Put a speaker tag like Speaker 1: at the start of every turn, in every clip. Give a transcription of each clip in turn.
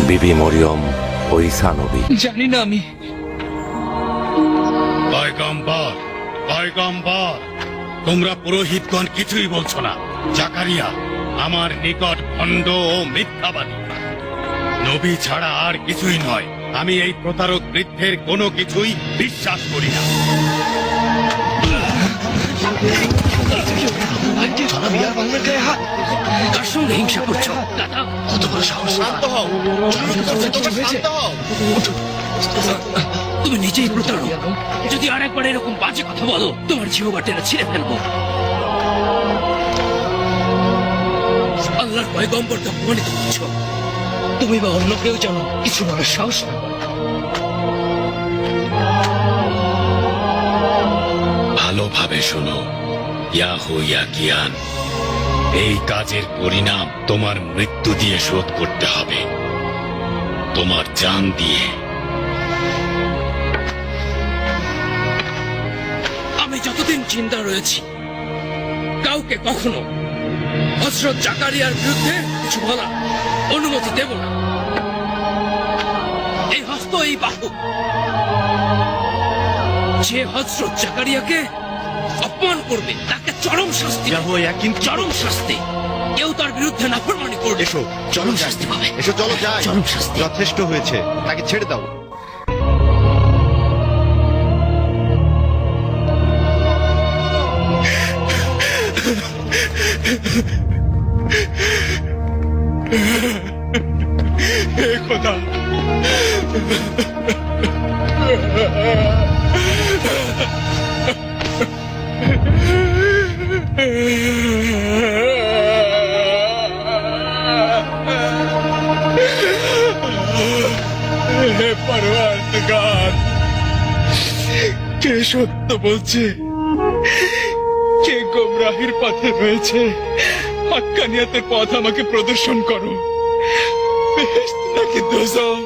Speaker 1: বিবি মরিয়ম ও ঈসা নবী।
Speaker 2: জানি না আমি।
Speaker 3: পয়গম্বর, পয়গম্বর, তোমরা পুরোহিতগণ কিছুই বলছো না। জাকারিয়া আমার নিকট ভণ্ড ও মিথ্যাবাদী। নবী ছাড়া আর কিছুই নয়। আমি এই প্রতারক বৃদ্ধের কোনো কিছুই বিশ্বাস করি না।
Speaker 2: কার সঙ্গে হিংসা করছো? কত বড় সাহস!
Speaker 3: শান্ত হও, শান্ত হও।
Speaker 2: তুমি নিজেই প্রতারক। যদি আরেকবার এরকম বাজে কথা বলো, তোমার জিহ্বা টেনে ছিঁড়ে ফেলবো। আল্লাহর পয়গম্বরকে অপমানিত করছো। তুমি বা অন্য কেউ যেন কিছু বলার সাহস না করে।
Speaker 3: ভালোভাবে শোনো, ইয়াহু ইয়াকিয়ান, এই কাজের পরিণাম তোমার মৃত্যু দিয়ে শোধ করতে হবে, তোমার জান দিয়ে।
Speaker 2: আমি যতদিন জিন্দা রয়েছি কাউকে কখনো হযরত জাকারিয়ার বিরুদ্ধে কিছু বলার অনুমতি দেব না। এই হস্ত, এই বাহু, যে হযরত জাকারিয়াকে অপমান করবে তাকে চরম শাস্তি, চরম শাস্তি। কেউ তার বিরুদ্ধে নাফরমানি করবে,
Speaker 4: এসো,
Speaker 2: চরম শাস্তি পাবে।
Speaker 4: এসো, চলো যাই।
Speaker 2: চরম শাস্তি।
Speaker 4: যথেষ্ট হয়েছে, তাকে ছেড়ে দাও।
Speaker 3: হে খোদা, হে পরওয়ারদিগার, কে সত্য বলছে, কে গোমরাহির পথে রয়েছে? হাক্কানিয়াতের পথ আমাকে প্রদর্শন করো। বেহেশত নাকি দোজখ?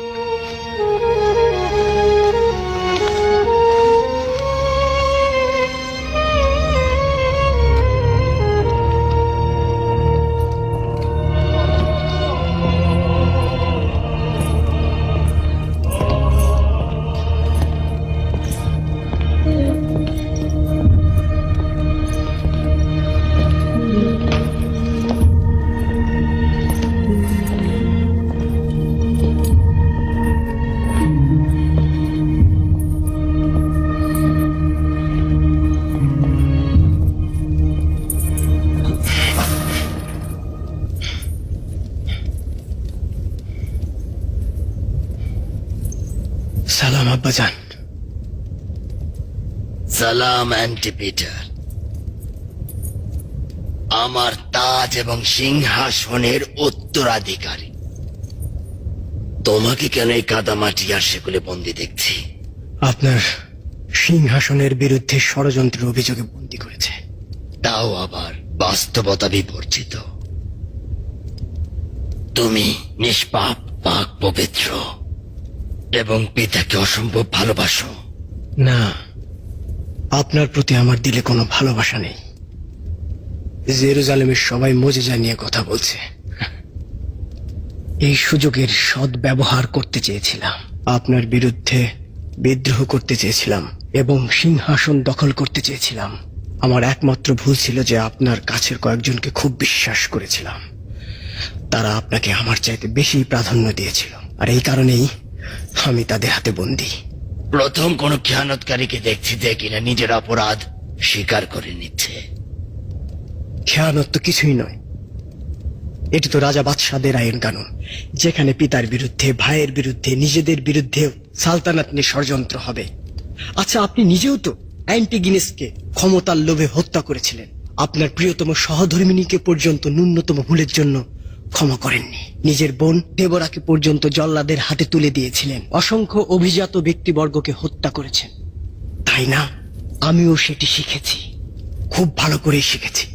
Speaker 2: সালাম আব্বাজান।
Speaker 5: সালাম অ্যান্টিপিটার। আমার তাজ এবং সিংহাসনের উত্তরাধিকারী। তোমাকে কেন এই কাদামাটি আর সেগুলো বন্দি দেখছি?
Speaker 6: আপনার সিংহাসনের বিরুদ্ধে ষড়যন্ত্রের অভিযোগে বন্দী করেছে।
Speaker 5: তাও আবার বাস্তবতা বিবর্জিত। তুমি নিষ্পাপ, পাক পবিত্র এবং পিতাকে অসম্ভব ভালোবাসো।
Speaker 6: না, আপনার প্রতি আমার দিলে কোনো ভালোবাসা নেই। জেরুজালেমের সবাই মজেজা নিয়ে কথা বলছে। এই সুযোগের সৎ ব্যবহার করতে চেয়েছিলাম, আপনার বিরুদ্ধে বিদ্রোহ করতে চেয়েছিলাম এবং সিংহাসন দখল করতে চেয়েছিলাম। আমার একমাত্র ভুল ছিল যে আপনার কাছের কয়েকজনকে খুব বিশ্বাস করেছিলাম। তারা আপনাকে আমার চাইতে বেশি প্রাধান্য দিয়েছিল, আর এই কারণেই আমি তাদের হাতে বন্দী।
Speaker 5: প্রথম কোন খেয়ানতকারীকে দেখছি যে কিনা নিজের অপরাধ স্বীকার করে নিচ্ছে।
Speaker 6: খেয়ানত তো কিছুই নয়, এটি তো রাজা বাদশাদের আইন কানুন, যেখানে পিতার বিরুদ্ধে, ভাইয়ের বিরুদ্ধে, নিজেদের বিরুদ্ধে সালতানাত নিয়ে ষড়যন্ত্র হবে। আচ্ছা, আপনি নিজেও তো অ্যান্টিগিনেসকে ক্ষমতার লোভে হত্যা করেছিলেন। আপনার প্রিয়তম সহধর্মিণীকে পর্যন্ত ন্যূনতম ভুলের জন্য ক্ষমা করেননি। নিজের বোন দেবরাকে পর্যন্ত জল্লাদের হাতে তুলে দিয়েছিলেন। অসংখ্য অভিজাত ব্যক্তিবর্গকে হত্যা করেছেন, তাই না? আমিও সেটি শিখেছি, খুব ভালো করেই শিখেছি।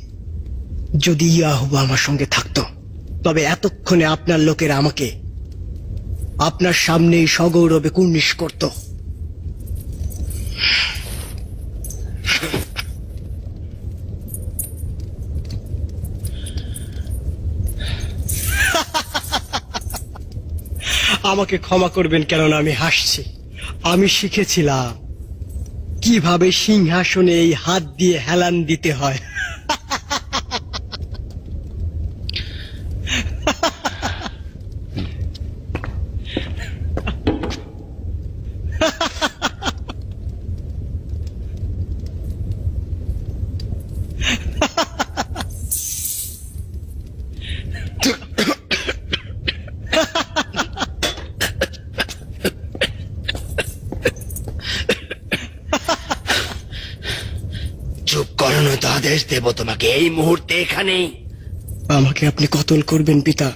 Speaker 6: যদি ইয়াহুবা আমার সঙ্গে থাকতো, তবে এতক্ষণে আপনার লোকেরা আমাকে আপনার সামনেই সগৌরবে কুর্নিশ করত। আমাকে ক্ষমা করবেন, কেননা আমি হাসছি। আমি শিখেছিলাম কিভাবে সিংহাসনে এই হাত দিয়ে হেলান দিতে হয়।
Speaker 5: চুপ করো, নয়তো আদেশ দেব তোমাকে এই মুহূর্তে এখানেই।
Speaker 6: আমাকে আপনি কতল করবেন পিতা।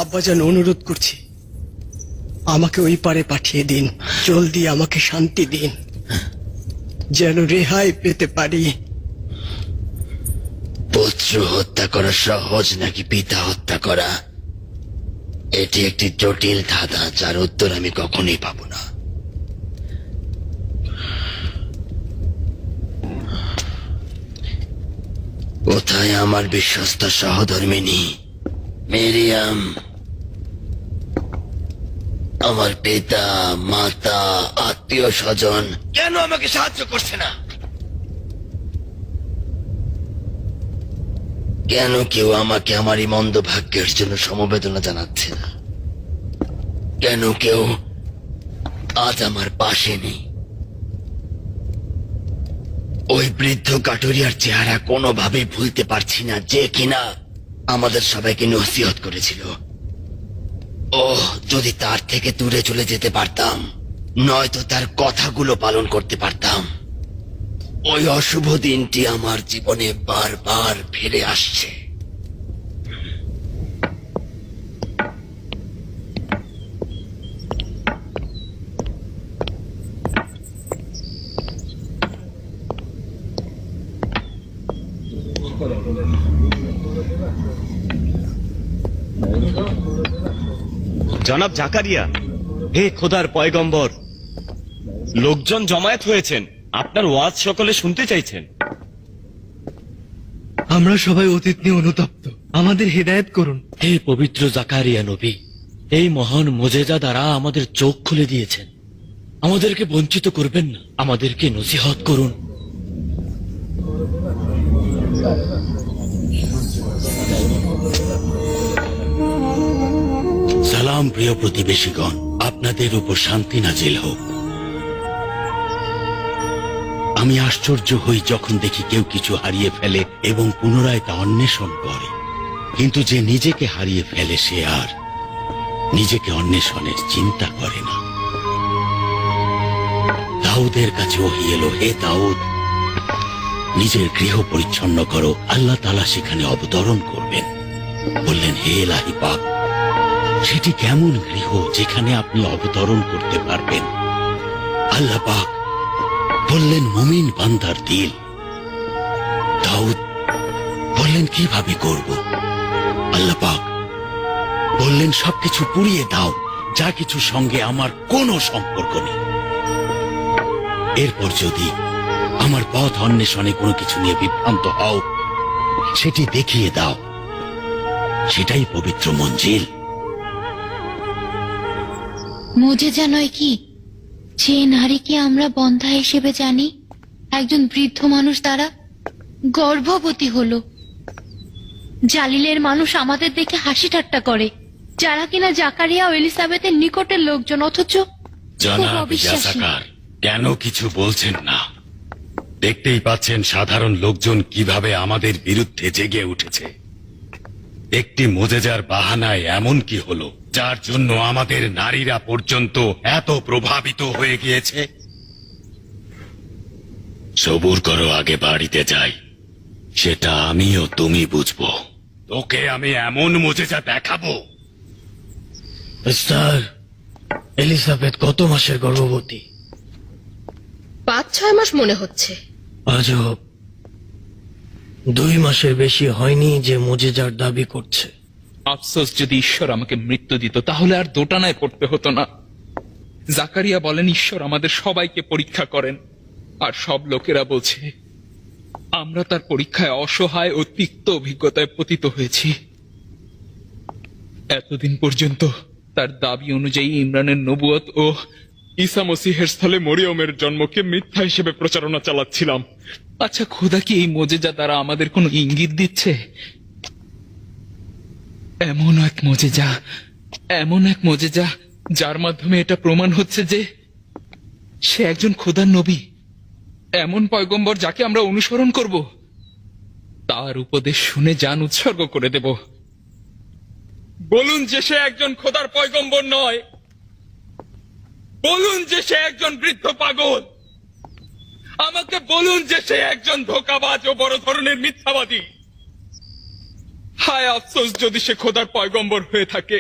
Speaker 6: আব্বাজান, অনুরোধ করছি, আমাকে ওই পারে পাঠিয়ে দিন। জলদি আমাকে শান্তি দিন, যেন রেহাই পেতে পারি।
Speaker 5: পুত্র হত্যা করা সহজ নাকি পিতা হত্যা করা? এটি একটি জটিল ধাঁধা, যার উত্তর আমি কখনোই পাবো না। কোথায় আমার বিশ্বস্ত সহধর্মিনী মেরিয়াম? আমার পিতা, মাতা, আত্মীয় স্বজন কেন আমাকে সাহায্য করছে না? কেন কেউ আমাকে আমার এই মন্দ ভাগ্যের জন্য সমবেদনা জানাচ্ছে না? কেন কেউ আজ আমার পাশে নেই? ওই বৃদ্ধ কাটুরিয়ার চেহারা কোনোভাবেই ভুলতে পারছি না, যে কিনা আমাদের সবাইকে নসিহত করেছিল। ওহ, যদি তার থেকে দূরে চলে যেতে পারতাম, নয়তো তার কথাগুলো পালন করতে পারতাম। ওই অশুভ দিনটি আমার জীবনে বারবার ফিরে আসছে।
Speaker 7: জনাব জাকারিয়া, হে খোদার পয়গম্বর, লোকজন জমায়েত হয়েছেন, আপনার ওয়াজ সকলে শুনতে চাইছেন।
Speaker 8: আমরা সবাই অতীত নিয়ে অনুতপ্ত, আমাদের হেদায়েত করুন।
Speaker 2: হে পবিত্র জাকারিয়া নবী, এই মহান মোজেজা দ্বারা আমাদের চোখ খুলে দিয়েছেন। আমাদেরকে বঞ্চিত করবেন না, আমাদেরকে নসিহত করুন।
Speaker 5: সালাম প্রিয় প্রতিবেশীগণ, আপনাদের উপর শান্তি নাজিল হোক। আমি আশ্চর্য হই যখন দেখি কেউ কিছু হারিয়ে ফেলে এবং পুনরায় তা অন্বেষণ করে, কিন্তু যে নিজেকে হারিয়ে ফেলে সে আর নিজেকে অন্বেষণের চিন্তা করে না। দাউদের কাছে ওহী এলো, হে দাউদ, নিজের গৃহ পরিচ্ছন্ন করো, আল্লাহ তাআলা সেখানে অবতরণ করবেন। বললেন, হে ইলাহি পাক, সেটি কেমন গৃহ যেখানে আপনি অবতরণ করতে পারবেন? আল্লাহ পাক বললেন, মুমিন বান্দার দিল। দাউদ বললেন, কিভাবে করব? আল্লাহ পাক বললেন, সবকিছু পুড়িয়ে দাও, যা কিছু সঙ্গে আমার কোনো সম্পর্ক নেই। এরপর যদি আমার পথ অন্বেষণে কোনো কিছু নিয়ে বিভ্রান্ত হও, সেটি দেখিয়ে দাও, সেটাই পবিত্র মঞ্জিল।
Speaker 9: মুজেজা নয় কি যে নারীকে আমরা বন্ধা হিসেবে জানি, একজন বৃদ্ধ মানুষ দ্বারা গর্ভবতী হলো। জালিলের মানুষ আমাদের দেখে হাসি ঠাট্টা করে, যারা কিনা জাকারিয়া ও এলিসাবেথের নিকটের লোকজন, অথচ খুব
Speaker 3: জনাব
Speaker 9: অবিশ্বাসী।
Speaker 3: ইয়াসাকার, কেন কিছু বলছেন না? দেখতেই পাচ্ছেন সাধারণ লোকজন কিভাবে আমাদের বিরুদ্ধে জেগে উঠেছে। একটি মোজেজার বাহানায় এমন কি হলো যার জন্য আমাদের নারীরা পর্যন্ত এত প্রভাবিত হয়ে গিয়েছে? সবুর করো, আগে বাড়িতে যাই, সেটা আমিও তুমি বুঝবো। তোকে আমি এমন মোজেজা দেখাবো।
Speaker 8: স্যার, এলিজাবেথ কত মাসের গর্ভবতী?
Speaker 10: 5-6 মাস মনে হচ্ছে।
Speaker 8: আজব, 2 মাসের বেশি হয়নি যে মুজেজার দাবি করছে।
Speaker 11: আফসোস, যদি ঈশ্বর আমাকে মৃত্যু দিত তাহলে আর দোটানায় পড়তে হতো না। জাকারিয়া বলেন, ঈশ্বর আমাদের সবাইকে পরীক্ষা করেন, আর সব লোকেরা বলছে আমরা তার পরীক্ষায় অসহায় ও তিক্ত অভিজ্ঞতায় পতিত হয়েছি। এতদিন পর্যন্ত তার দাবি অনুযায়ী ইমরানের নবুয়ত ও ঈসা মসিহের স্থলে মরিয়মের জন্মকে মিথ্যা হিসেবে প্রচারণা চালাচ্ছিলাম। আচ্ছা, খোদা কি এই মোজেজা দ্বারা আমাদের কোনো ইঙ্গিত দিচ্ছে? এমন এক মোজেজা যার মাধ্যমে এটা প্রমাণ হচ্ছে যে সে একজন খোদার নবী, এমন পয়গম্বর যাকে আমরা অনুসরণ করব, তার উপদেশ শুনে জান উৎসর্গ করে দেব। বলুন যে সে একজন খোদার পয়গম্বর নয়, বলুন যে সে একজন বৃদ্ধ পাগল, আমাকে বলুন যে সে একজন ধোঁকাবাজ ও বড় ধরনের মিথ্যাবাদী। হায় আফসোস, যদি সে খোদার পয়গম্বর হয়ে থাকে,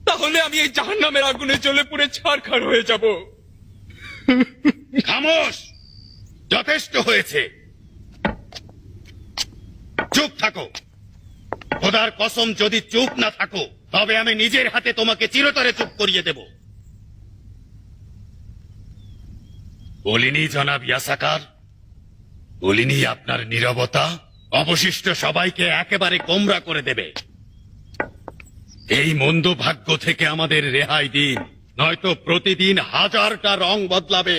Speaker 11: তাহলে আমি এই জাহান্নামের আগুনে জ্বলে পুড়ে ছারখার হয়ে যাব।
Speaker 3: খামোশ, যথেষ্ট হয়েছে, চুপ থাকো। খোদার কসম, যদি চুপ না থাকো তবে আমি নিজের হাতে তোমাকে চিরতরে চুপ করিয়ে দেব। বলিনি জনাব ইয়াসাকার, বলিনি আপনার নীরবতা অবশিষ্ট সবাইকে একেবারে গোমরা করে দেবে। এই মন্দ ভাগ্য থেকে আমাদের রেহাই দিন, নয়তো প্রতিদিন হাজারটা রং বদলাবে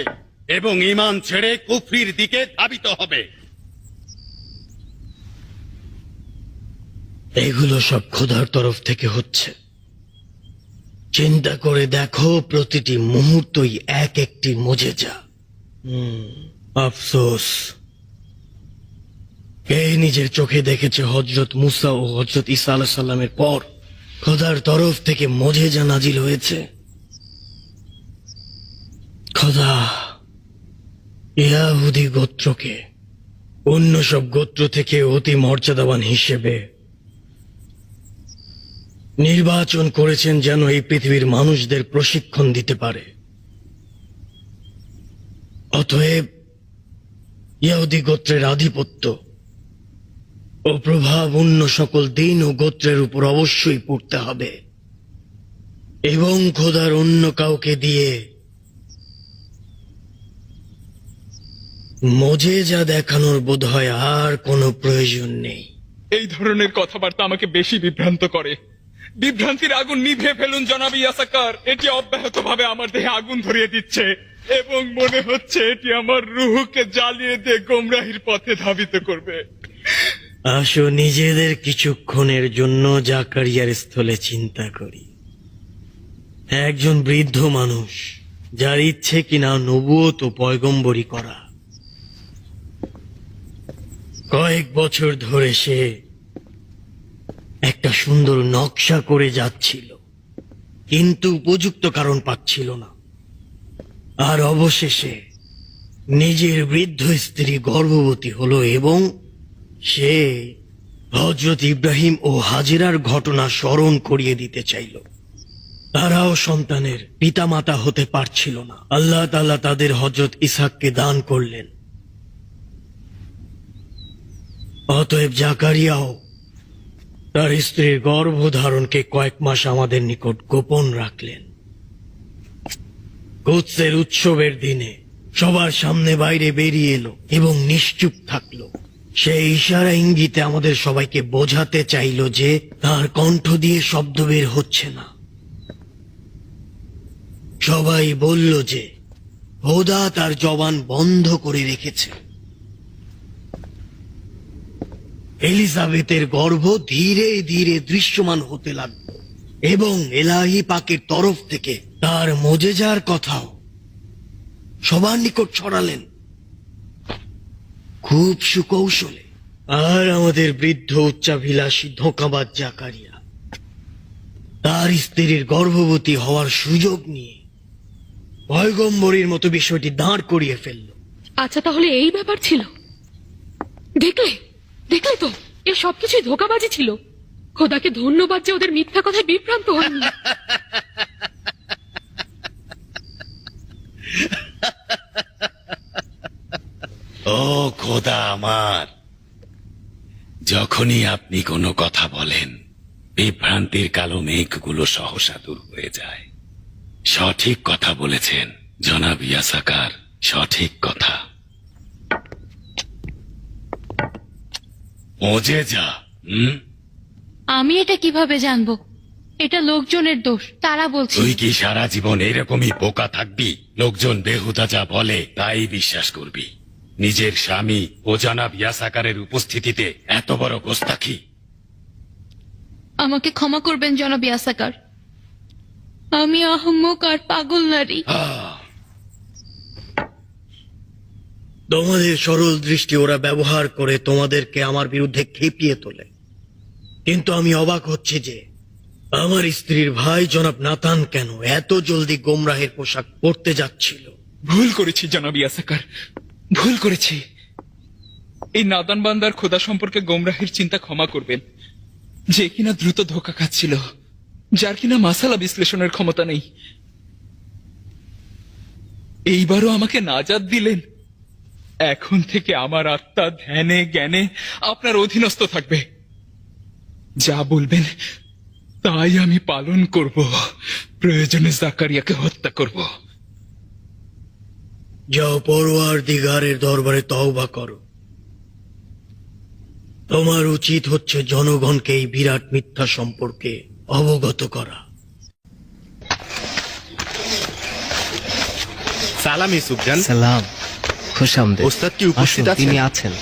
Speaker 3: এবং ঈমান ছেড়ে কুফরির দিকে ধাবিত হবে।
Speaker 8: এগুলো সব খোদার তরফ থেকে হচ্ছে। চিন্তা করে দেখো, প্রতিটি মুহূর্তই এক একটি মোজেজা। আফসোস, কে নিজের চোখে দেখেছে হযরত মুসা ও হযরত ঈসা আলাইহিস সালামের পর খোদার তরফ থেকে মোজেজা নাজিল হয়েছে? খোদা ইয়াহুদি গোত্রকে অন্য সব গোত্র থেকে অতি মর্যাদাবান হিসেবে নির্বাচন করেছেন, যেন এই পৃথিবীর মানুষদের প্রশিক্ষণ দিতে পারে। অতএব ইহুদি গোত্রের আধিপত্য ও প্রভাব অন্য সকল দিন ও গোত্রের উপর অবশ্যই পড়তে হবে, এবং খোদার অন্য কাউকে দিয়ে মোজেজা দেখানোর বোধহয় আর কোনো প্রয়োজন নেই।
Speaker 11: এই ধরনের কথাবার্তা আমাকে বেশি বিভ্রান্ত করে। বিভ্রান্তির আগুন নিভে ফেলুন জনাব ইয়াসাকার। এটি অব্যাহতভাবে আমার দেহে আগুন ধরিয়ে দিচ্ছে এবং মনে হচ্ছে এটি আমার রুহকে জ্বালিয়ে দিয়ে গোমরাহির পথে ধাবিত করবে।
Speaker 8: আসো নিজেদের কিছুক্ষণের জন্য জাকারিয়ার স্থলে চিন্তা করি। একজন বৃদ্ধ মানুষ যার ইচ্ছে কিনা নবুয়ত ও পয়গম্বরি করা। কয়েক বছর ধরে সে একটা সুন্দর নকশা করে যাচ্ছিল, কিন্তু উপযুক্ত কারণ পাচ্ছিল না। আর অবশেষে নিজের বৃদ্ধ স্ত্রী গর্ভবতী হলো এবং সে হযরত ইব্রাহিম ও হাজেরার ঘটনা স্মরণ করিয়ে দিতে চাইল। তারাও সন্তানের পিতামাতা হতে পারছিল না। আল্লাহ তাআলা তাদের হযরত ইসহাককে দান করলেন। অতএব জাকারিয়াও তার স্ত্রীর গর্ভধারণকে কয়েক মাস আমাদের নিকট গোপন রাখলেন। কুদসের উৎসবের দিনে সবার সামনে বাইরে বেরিয়ে এলো এবং নিশ্চুপ থাকলো। সে ইশারা ইঙ্গিতে আমাদের সবাইকে বোঝাতে চাইল যে তার কণ্ঠ দিয়ে শব্দ বের হচ্ছে না। সবাই বলল যে খোদা তার জবান বন্ধ করে রেখেছে। এলিজাবেথের গর্ভ ধীরে ধীরে দৃশ্যমান হতে লাগল এবং এলাহি পাকের তরফ থেকে তার মোজেজার কথাও সবার নিকট ছড়ালেন, খুব সুকৌশলে। আর আমাদের বৃদ্ধ উচ্চাভিলাষী ধোঁকাবাজ জাকারিয়া তার স্ত্রীর গর্ভবতী হওয়ার সুযোগ নিয়ে পয়গম্বরীর মতো বিষয়টি দাঁড় করিয়ে ফেলল।
Speaker 10: আচ্ছা, তাহলে এই ব্যাপার ছিল। দেখলে দেখলে তো, এ সবকিছুই ধোঁকাবাজি ছিল। খোদাকে ধন্যবাদ যে ওদের মিথ্যা কথায় বিভ্রান্ত হয়নি।
Speaker 5: ও খোদা আমার, যখনই আপনি কোনো কথা বলেন, বিভ্রান্তির কালো মেঘগুলো সহসা দূর হয়ে যায়। সঠিক কথা বলেছেন জনাব ইয়াসাকার, সঠিক কথা।
Speaker 9: আমি এটা কিভাবে জানবো? এটা লোকজনের দোষ, তারা বলছে।
Speaker 3: তুই কি সারা জীবন এরকমই বোকা থাকবি? লোকজন বেহুদা যা বলে তাই বিশ্বাস করবি? নিজের স্বামী ও জনাব ইয়াসাকারের উপস্থিতিতে এত বড় গোস্তাখি!
Speaker 9: আমাকে ক্ষমা করবেন জনাব ইয়াসাকার, আমি আহম্মক আর পাগল নারী।
Speaker 8: তোমাদের সরল দৃষ্টি ওরা ব্যবহার করে তোমাদেরকে আমার বিরুদ্ধে খেপিয়ে তোলে, কিন্তু আমি অবাক হচ্ছি যে আমার স্ত্রীর ভাই জনাব নাতান কেন এত জলদি গোমরাহের পোশাক পরতে যাচ্ছিল।
Speaker 11: ভুল করেছি জনাব ইয়াসাকার, ভুল করেছি। এই নাদান বান্দার খোদা সম্পর্কে গোমরাহের চিন্তা ক্ষমা করবেন, যে কিনা দ্রুত ধোঁকা খাচ্ছিল, যার কিনা মাসালা বিশ্লেষণের ক্ষমতা নেই। এইবারও আমাকে নাজাত দিলেন। এখন থেকে আমার আত্মা ধ্যানে জ্ঞানে আপনার অধীনস্থ থাকবে। যা বলবেন তাই আমি পালন করব, প্রয়োজনে জাকারিয়াকে হত্যা করব।
Speaker 8: যাও পরওয়ারদিগারের দরবারে তওবা করো। তোমার উচিত হচ্ছে জনগণকে এই বিরাট মিথ্যা সম্পর্কে অবগত করা।
Speaker 4: সালাম ইউসুফজান।
Speaker 12: সালাম, খুশামদেদ।
Speaker 4: ওস্তাদ কি উপস্থিত আছেন?
Speaker 12: তিনি আছেন।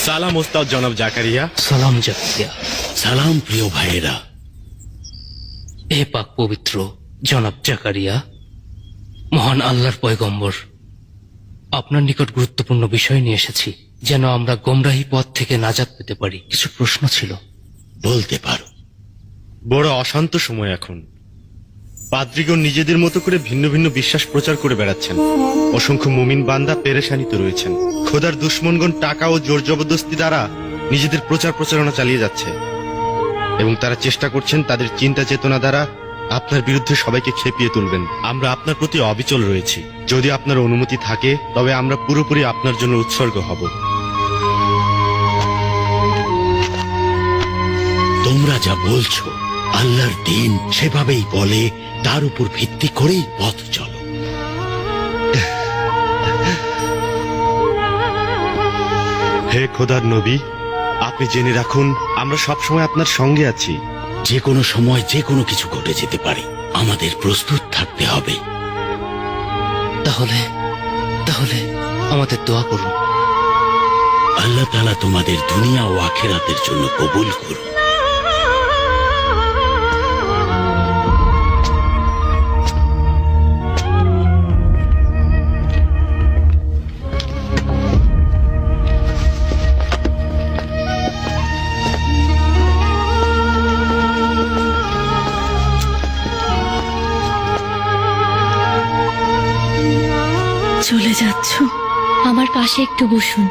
Speaker 4: সালাম ওস্তাদ জনাব জাকারিয়া।
Speaker 12: সালাম জাকারিয়া।
Speaker 5: সালাম প্রিয় ভাইয়েরা।
Speaker 12: এ পাক পবিত্র জনাব জাকারিয়া, মহান আল্লাহর পয়গম্বর, আপনার নিকট গুরুত্বপূর্ণ বিষয় নিয়ে এসেছি, যেন আমরা গোমরাহী পথ থেকে নাজাত পেতে পারি। কিছু প্রশ্ন ছিল।
Speaker 5: বলতে পারো।
Speaker 4: বড় অশান্ত সময় এখন। পাদ্রীগণ নিজেদের মতো করে ভিন্ন ভিন্ন বিশ্বাস প্রচার করে বেড়াচ্ছেন। অসংখ্য মুমিন বান্দা পেরেশানিতে রয়েছেন। খোদার দুশ্মনগণ টাকা ও জোর জবরদস্তি দ্বারা নিজেদের প্রচার প্রচারণা চালিয়ে যাচ্ছে, এবং তারা চেষ্টা করছেন তাদের চিন্তা চেতনা দ্বারা আপনার বিরুদ্ধে সবাইকে খেপিয়ে তুলবেন। আমরা আপনার প্রতি অবিচল রয়েছি। যদি আপনার অনুমতি থাকে তবে আমরা পুরোপুরি আপনার জন্য উৎসর্গ হব।
Speaker 5: তোমরা যা বলছো আল্লাহর দিন সেভাবেই বলে, তার উপর ভিত্তি করেই পথ চলো।
Speaker 4: হে খোদার নবী, আপনি জেনে রাখুন আমরা সবসময় আপনার সঙ্গে আছি।
Speaker 5: যে কোনো সময় যে কোনো কিছু ঘটে যেতে পারে, আমাদের প্রস্তুত থাকতে হবে।
Speaker 12: তাহলে তাহলে আমাদের দোয়া করুন।
Speaker 5: আল্লাহ তাআলা তোমাদের দুনিয়া ও আখিরাতের জন্য কবুল করুন।
Speaker 9: চলে যাচ্ছ? আমার পাশে একটু বসুন।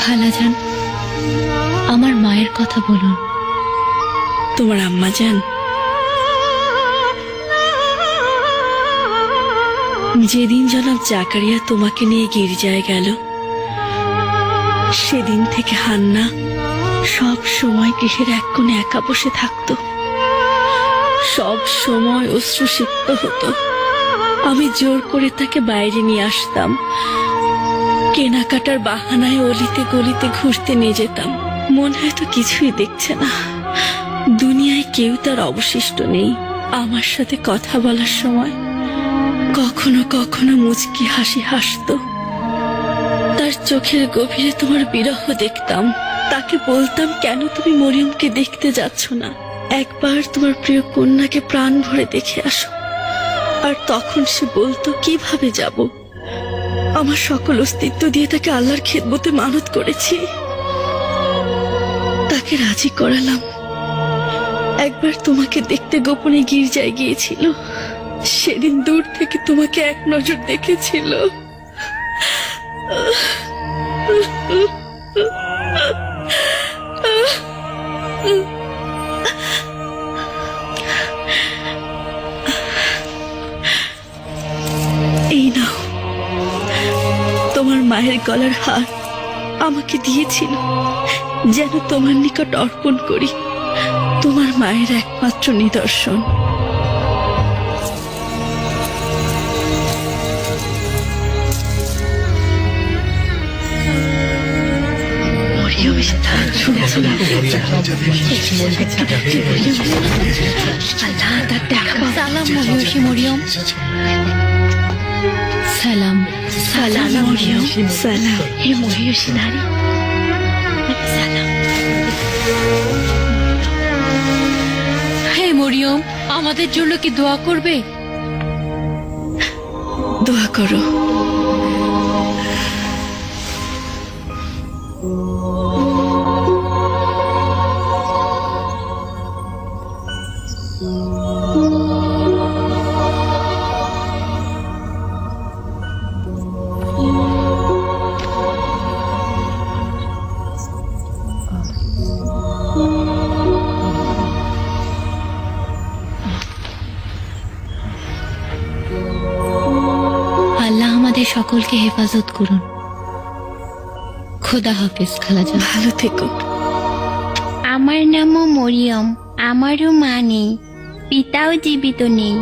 Speaker 9: খালাজান, আমার মায়ের কথা বলুন।
Speaker 10: তোমার আম্মা যান? যেদিন জনাব জাকারিয়া তোমাকে নিয়ে গির্জায় গেল, সেদিন থেকে হান্না সব সময় গৃহের এক কোণে একা বসে থাকতো। সব সময় অশ্রুসিক্ত হতো। আমি জোর করে তাকে বাইরে নিয়ে আসতাম। কেনাকাটার বাহানায় অলিতে গলিতে ঘুরতে নিয়ে যেতাম। মনে হয়তো কিছুই দেখছে না, দুনিয়ায় কেউ তার অবশিষ্ট নেই। আমার সাথে কথা বলার সময় কখনো কখনো মুচকি হাসি হাসতো। তার চোখের গভীরে তোমার বিরহ দেখতাম। তাকে বলতাম, কেন তুমি মরিয়মকে দেখতে যাচ্ছ না? একবার তোমার প্রিয় কন্যাকে প্রাণ ভরে দেখে আসো। আর তখন সে বলতো, কিভাবে যাব? আমার সকল অস্তিত্ব দিয়ে তাকে আল্লাহর খেদমতে মানত করেছি। তাকে রাজি করালাম। একবার তোমাকে দেখতে গোপনে গির্জায় গিয়েছিল। সেদিন দূর থেকে তোমাকে এক নজর দেখেছিল। এই নাও, তোমার মায়ের গলার হার আমাকে দিয়েছিল যেন তোমার নিকট অর্পণ করি। তোমার মায়ের একমাত্র নিদর্শন।
Speaker 9: সালাম মহিষী মরিয়ম। সালাম সালাম মরিয়ম।
Speaker 10: সালাম।
Speaker 9: হে মহিষী নারী, সালাম। হে মরিয়ম, আমাদের জন্য কি দোয়া করবে?
Speaker 10: দোয়া করো।
Speaker 9: আল্লাহ আমাদের সকলকে হেফাজত করুন। খোদা হাফেজ খালাজান।
Speaker 10: ভালো থেকো।
Speaker 9: আমার নামও মরিয়ম, আমারও মা নেই, পিতাও জীবিত নেই।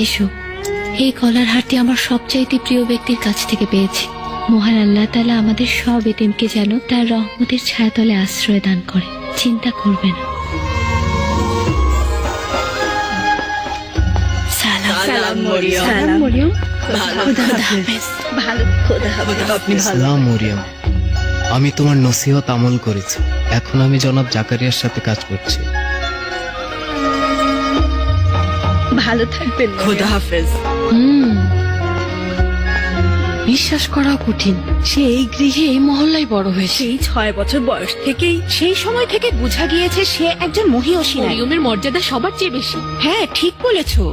Speaker 9: এসো, এই কলার হারটি আমার সবচাইতে প্রিয় ব্যক্তির কাছ থেকে পেয়েছি। মহান আল্লাহ তাআলা আমাদের সব এতিমকে যেন তার রহমতের ছায়াতলে আশ্রয় দান করে। চিন্তা করবে না।
Speaker 10: সালাম মরিয়ম। সালাম মরিয়ম। খোদা হাফেজ। ভালো, খোদা হাফেজ। আপনি ভালো।
Speaker 13: সালাম মরিয়ম, আমি তোমার নসিহত আমল করেছি। এখন আমি জনাব জাকারিয়ার সাথে কাজ করছি।
Speaker 10: ভালো থাকবেন। খোদা হাফেজ।
Speaker 9: বিশ্বাস করা কঠিন, সে এই গৃহে এই মহল্লায় বড় হয়েছে।
Speaker 10: সেই 6 বছর বয়স থেকেই, সেই সময় থেকে বোঝা গিয়েছে সে একজন মহিয়সী নারী।
Speaker 9: মরিয়মের মর্যাদা সবার চেয়ে বেশি।
Speaker 10: হ্যাঁ, ঠিক বলেছো।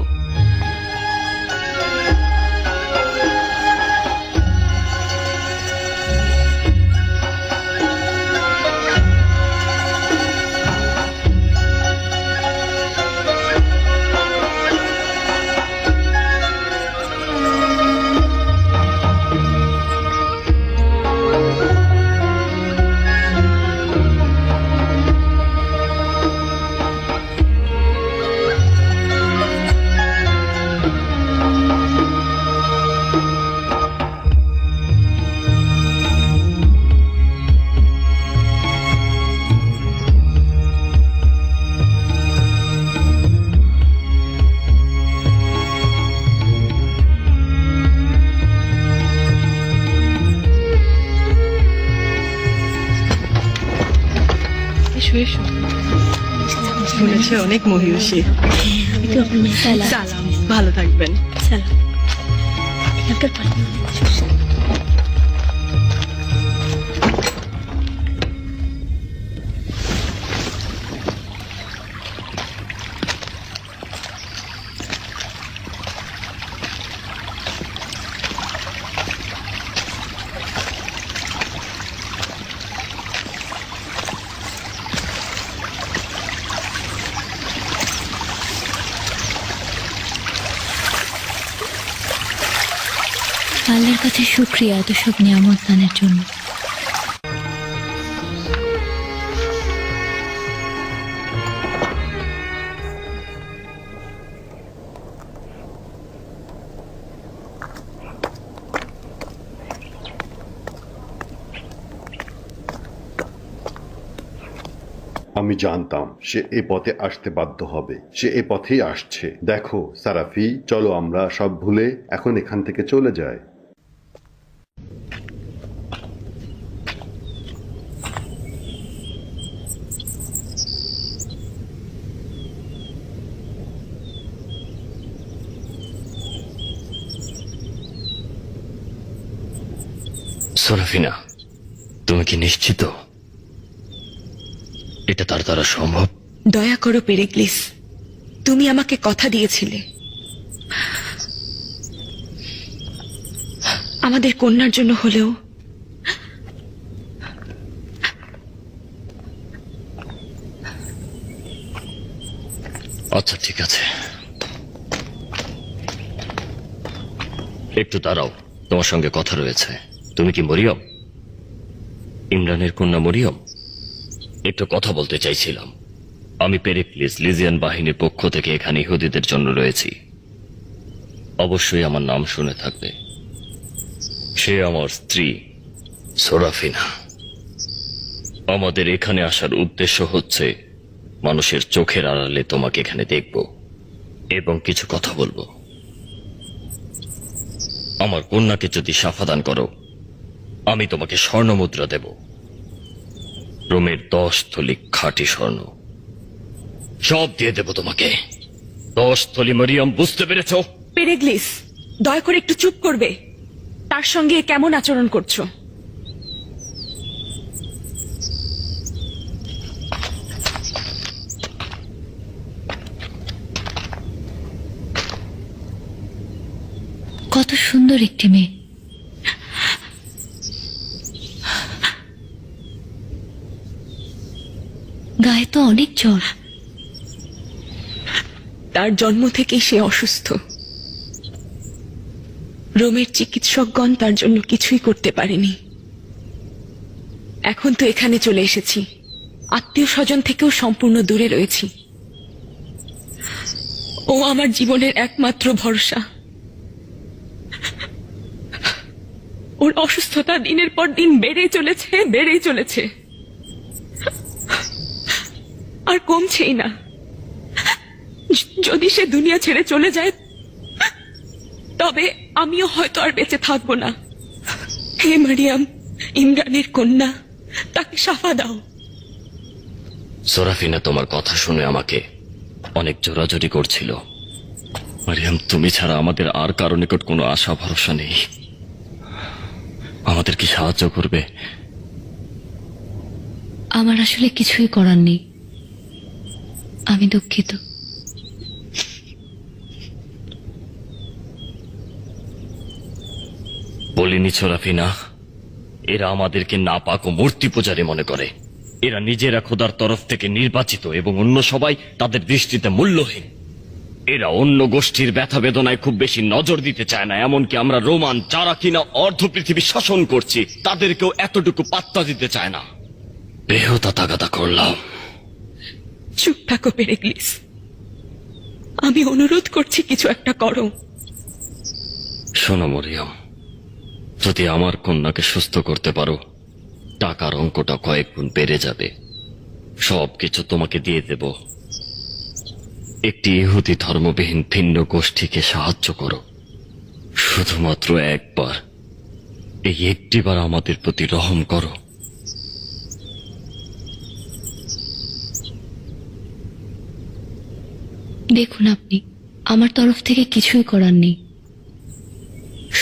Speaker 10: এসো এসো। শুনেছি অনেক মহিয়সী। সালাম। ভালো থাকবেন। সালাম।
Speaker 9: আল্লাহর কাছে শুকরিয়া এত সব নিয়ামত দানের জন্য।
Speaker 14: আমি জানতাম সে এ পথে আসতে বাধ্য হবে। সে এ পথেই আসছে। দেখো সারাফি, চলো আমরা সব ভুলে এখন এখান থেকে চলে যাই।
Speaker 5: সোরাফিনা, তুমি কি নিশ্চিত এটা তার দ্বারা সম্ভব?
Speaker 10: দয়া করো পেরেক্লিস, তুমি আমাকে কথা দিয়েছিলে আমাদের কন্যার জন্য হলেও।
Speaker 5: আচ্ছা ঠিক আছে, একটু দাঁড়াও, তোমার সঙ্গে কথা রয়েছে। তুমি কি মরিয়ম? ইমরানের কন্যা মরিয়ম, একটু কথা বলতে চাইছিলাম। আমি পেরিক্লিস, লিজিয়ান বাহিনীর পক্ষ থেকে এখানে ইহুদিদের জন্য রয়েছি। অবশ্যই আমার নাম শুনে থাকবে। সে আমার স্ত্রী সোরাফিনা। আমাদের এখানে আসার উদ্দেশ্য হচ্ছে মানুষের চোখের আড়ালে তোমাকে এখানে দেখব এবং কিছু কথা বলবো। আমার কন্যাকে যদি সাফাদান করো, আমি তোমাকে স্বর্ণ মুদ্রা দেব, রোমের 10 থলি খাঁটি স্বর্ণ সব দিয়ে দেব তোমাকে। 10 থলি। মরিয়ম, বুঝতে পেরেছ?
Speaker 10: পেরেগ্লিস, দয়া করে একটু চুপ করবে। তার সঙ্গে কেমন আচরণ করছো?
Speaker 9: কত সুন্দর একটি মেয়ে। গায়ে তো অনেক জ্বর।
Speaker 10: তার জন্ম থেকেই সে অসুস্থ। রোমের চিকিৎসকগণ তার জন্য কিছুই করতে পারেনি। এখন তো এখানে চলে এসেছি, আত্মীয় স্বজন থেকেও সম্পূর্ণ দূরে রয়েছি। ও আমার জীবনের একমাত্র ভরসা। ওর অসুস্থতা দিনের পর দিন বেড়েই চলেছে আর কমছেই না। যদি সে দুনিয়া ছেড়ে চলে যায়, তবে আমিও হয়তো আর বেঁচে থাকবো না। হে মারিয়াম, ইমরানের কন্যা, তাকে শাফা দাও।
Speaker 5: সোরাফিনা তোমার কথা শুনে আমাকে অনেক জোরাজোরি করছিল। মারিয়াম, তুমি ছাড়া আমাদের আর কারো নিকট কোনো আশা ভরসা নেই। আমাদের কি সাহায্য করবে?
Speaker 9: আমার আসলে কিছুই করার নেই, আমি দুঃখিত।
Speaker 5: বলিনি সোরাফিনা, এরা আমাদেরকে নাপাক ও মূর্তি পূজারী মনে করে। এরা নিজেরা খোদার তরফ থেকে নির্বাচিত এবং অন্য সবাই তাদের দৃষ্টিতে মূল্যহীন। এরা অন্য গোষ্ঠীর ব্যথা বেদনায় খুব বেশি নজর দিতে চায় না। এমনকি আমরা রোমান, যারা কিনা অর্ধ পৃথিবী শাসন করছি, তাদেরকেও এতটুকু পাত্তা দিতে চায় না। বেহুদা তাগাদা করলাম।
Speaker 10: চুপ থাকো পেরেগ্লিস, আমি অনুরোধ করছি কিছু একটা করো।
Speaker 5: শোনো মরিয়ম, যদি আমার কন্যাকে সুস্থ করতে পারো, টাকার অঙ্কটা কয়েক গুণ বেড়ে যাবে। সবকিছু তোমাকে দিয়ে দেব। একটি ইহুদি ধর্মবিহীন ভিন্ন গোষ্ঠীকে সাহায্য করো। শুধুমাত্র একবার, এই একটিবার আমাদের প্রতি রহম করো।
Speaker 9: দেখুন, আপনি আমার তরফ থেকে কিছুই করার নেই।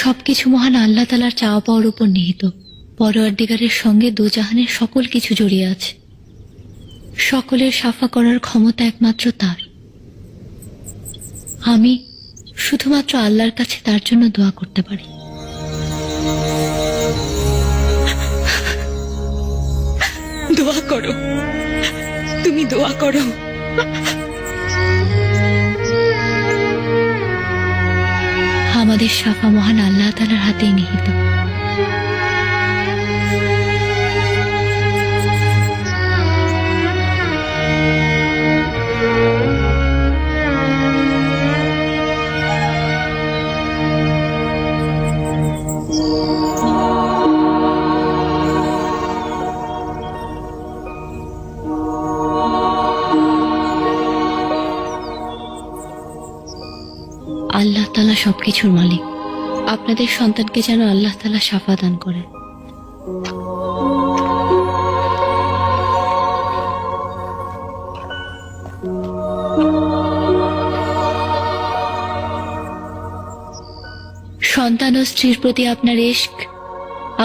Speaker 9: সবকিছু মহান আল্লাহ তাআলার চাওয়া পাওয়ার উপর নিহিত। পরওয়ারদিগারের সঙ্গে দুজাহানের সকল কিছু জড়িয়ে আছে। সকলের সাফা করার ক্ষমতা একমাত্র তার। আমি শুধুমাত্র আল্লাহর কাছে তার জন্য দোয়া করতে পারি।
Speaker 10: দোয়া করো, তুমি দোয়া করো।
Speaker 9: আমাদের সাফা মহান আল্লাহ তাআলার হাতেই নিহিত। আল্লাহ তাআলা সবকিছুর মালিক। আপনাদের সন্তানকে যেন আল্লাহ তাআলা শাফা দান করেন। সন্তান ও স্ত্রীর প্রতি আপনার ইশক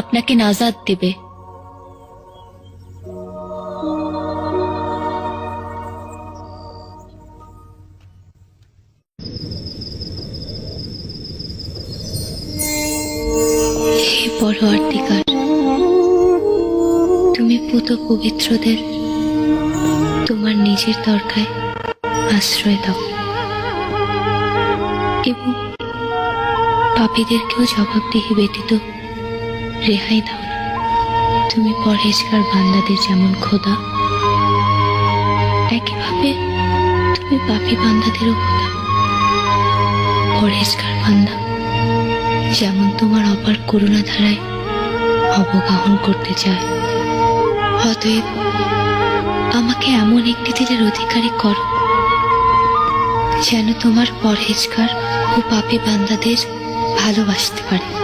Speaker 9: আপনাকে নাজাত দেবে। হে পরওয়ারদিগার, তুমি পুত পবিত্রদের তোমার নিজের দরগায় আশ্রয় দাও এবং পাপীদেরকেও জবাবদিহি ব্যতীত রেহাই দাও না। তুমি পরহেজগার বান্দাদের যেমন খোদা, একইভাবে তুমি পাপী বান্দাদেরও খোদা। পরহেজগার বান্দা যেমন তোমার অপার করুণা ধারায় অবগাহন করতে চায়, অতএব আমাকে এমন একটি দিলের অধিকারী করো যেন তোমার পরহেজগার ও পাপী বান্দাদের ভালোবাসতে পারে।